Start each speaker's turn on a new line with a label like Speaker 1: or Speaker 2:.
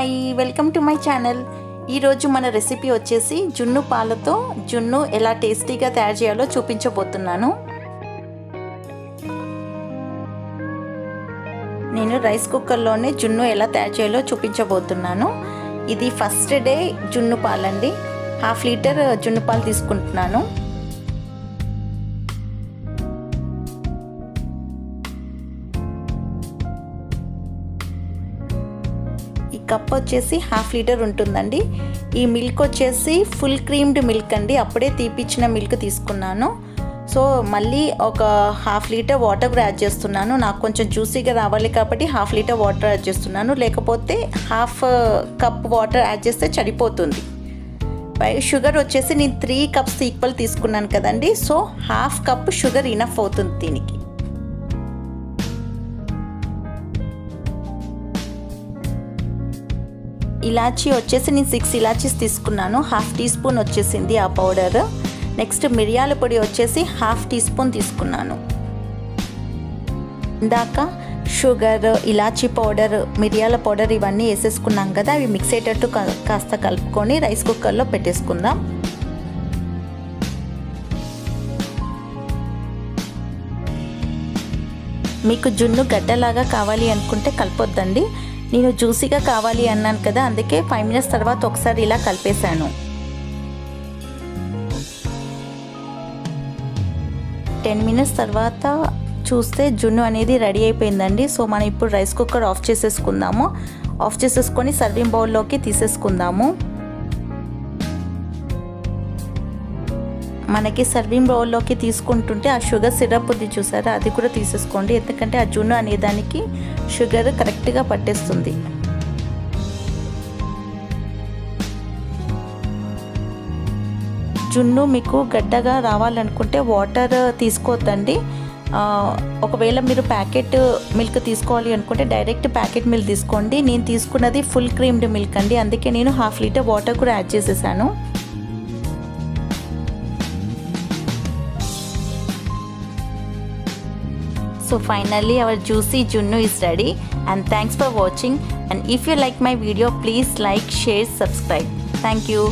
Speaker 1: Hi, welcome to my channel. ఈరోజు మన recipe వచ్చేసి జున్ను పాలతో జున్ను ఎలా టేస్టీగా తయారు చేయాలో చూపించబోతున్నాను. నేను రైస్ కుక్కర్లోనే జున్ను ఎలా తయారు చేయాలో చూపించబోతున్నాను. ఇది ఫస్ట్ డే జున్ను పాలండి. 1/2 లీటర్ జున్ను పాలు తీసుకుంటున్నాను. ఈ కప్ వచ్చేసి 1/2 లీటర్ ఉంటుందండి. ఈ మిల్క్ వచ్చేసి ఫుల్ క్రీమ్డ్ మిల్క్ అండి. అప్పుడే తీపిచ్చిన మిల్క్ తీసుకున్నాను. సో మళ్ళీ ఒక 1/2 లీటర్ వాటర్ కూడా యాడ్ చేస్తున్నాను. నాకు కొంచెం జ్యూసీగా రావాలి కాబట్టి 1/2 లీటర్ వాటర్ యాడ్ చేస్తున్నాను. లేకపోతే 1/2 కప్ వాటర్ యాడ్ చేస్తే చడిపోతుంది. షుగర్ వచ్చేసి నేను 3 కప్స్ ఈక్వల్ తీసుకున్నాను కదండి. సో 1/2 కప్ షుగర్ ఇనఫ్ అవుతుంది దీనికి. ఇలాచీ వచ్చేసి నేను 6 ఇలాచీస్ తీసుకున్నాను. 1/2 టీ స్పూన్ వచ్చేసింది ఆ పౌడర్. నెక్స్ట్ మిరియాల పొడి వచ్చేసి 1/2 టీ స్పూన్ తీసుకున్నాను. ఇందాక షుగర్, ఇలాచీ పౌడర్, మిరియాల పౌడర్ ఇవన్నీ వేసేసుకున్నాం కదా. అవి మిక్స్ అయ్యేటట్టు కాస్త కలుపుకొని రైస్ కుక్కర్లో పెట్టేసుకుందాం. మీకు జున్ను గడ్డలాగా కావాలి అనుకుంటే కలపొద్దండి. నేను జ్యూసీగా కావాలి అన్నాను కదా, అందుకే 5 మినిట్స్ తర్వాత ఒకసారి ఇలా కలిపేశాను. 10 మినిట్స్ తర్వాత చూస్తే జున్ను అనేది రెడీ అయిపోయిందండి. సో మనం ఇప్పుడు రైస్ కుక్కర్ ఆఫ్ చేసేసుకుందాము. ఆఫ్ చేసేసుకొని సర్వింగ్ బౌల్లోకి తీసేసుకుందాము. మనకి సర్వింగ్ బౌల్లోకి తీసుకుంటుంటే ఆ షుగర్ సిరప్ ఉంది చూసారా, అది కూడా తీసేసుకోండి. ఎందుకంటే ఆ జున్ను అనే దానికి షుగర్ కరెక్ట్గా పట్టేస్తుంది. జున్ను మీకు గడ్డగా రావాలనుకుంటే వాటర్ తీసుకోవద్దండి. ఒకవేళ మీరు ప్యాకెట్ మిల్క్ తీసుకోవాలి అనుకుంటే డైరెక్ట్ ప్యాకెట్ మిల్క్ తీసుకోండి. నేను తీసుకున్నది ఫుల్ క్రీమ్డ్ మిల్క్ అండి. అందుకే నేను 1/2 లీటర్ వాటర్ కూడా యాడ్ చేసేసాను. So finally our juicy Junnu is ready, and thanks for watching, and if you like my video please like, share, subscribe. Thank you.